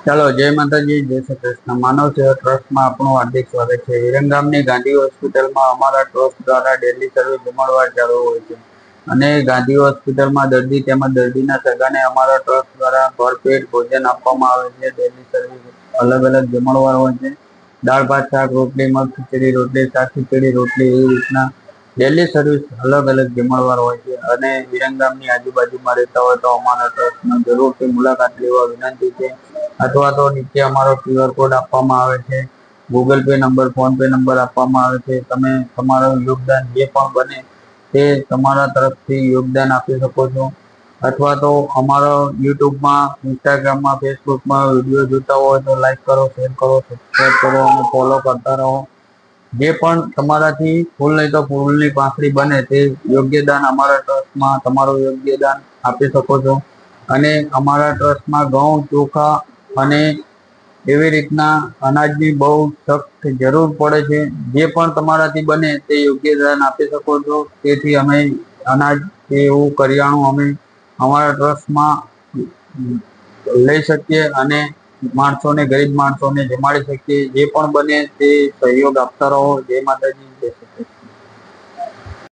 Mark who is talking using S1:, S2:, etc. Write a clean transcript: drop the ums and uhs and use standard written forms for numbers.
S1: ચાલો, જય માતાજી, જય શ્રી કૃષ્ણ. માનવ સેવા ટ્રસ્ટમાં આપણું હાર્દિક સ્વાગત છે. વિરમગામની ગાંધી હોસ્પિટલમાં અમારા ટ્રસ્ટ દ્વારા ડેલી સર્વિસ જમણવાર ચાલુ હોય છે. અને ગાંધી હોસ્પિટલમાં દર્દી તેમજ દર્દીના સગાને અમારા ટ્રસ્ટ દ્વારા ભરપેટ ભોજન આપવામાં આવે છે. ડેલી સર્વિસ અલગ અલગ જમણવાર હોય છે. દાળ ભાત શાક રોટલી, મગ ખીચડી રોટલી, શાક ખીચડી રોટલી, એવી રીતના ડેલી સર્વિસ અલગ અલગ જમણવાર હોય છે. અને વિરમગામની આજુબાજુમાં રહેતા હોય તો અમારા ટ્રસ્ટનો જરૂરથી મુલાકાત લેવા વિનંતી છે. અથવા તો નીચે અમારો QR કોડ આપવામાં આવે છે, Google pay number, phone pay number આપવામાં આવે છે. તમે તમારું યોગદાન જે પણ બને તે તમારા તરફથી યોગદાન આપી શકો છો. અથવા તો અમારો યુટ્યુબમાં, ઇન્સ્ટાગ્રામમાં, ફેસબુકમાં વિડીયો જોતા હોય તો લાઈક કરો, શેર કરો, સબસ્ક્રાઈબ કરો અને ફોલો કરતા રહો. જે પણ તમારાથી ફૂલ નહીં તો ફૂલની પાંખડી બને તે યોગ્યદાન અમારા ટ્રસ્ટમાં તમારું યોગ્યદાન આપી શકો છો. અને અમારા ટ્રસ્ટમાં ઘઉં, ચોખા અને એવી રીતના અનાજની બહુ સખ્ત જરૂર પડે છે. જે પણ તમારાથી બને તે યોગ્યદાન આપી શકો છો. તેથી અમે અનાજ કે એવું કરિયાણું અમે અમારા ટ્રસ્ટમાં લઈ શકીએ અને માણસોને, ગરીબ માણસોને જમાડી શકીએ. જે પણ બને તે સહયોગ આપતા રહો. જય માતાજી, જય શ્રી કૃષ્ણ.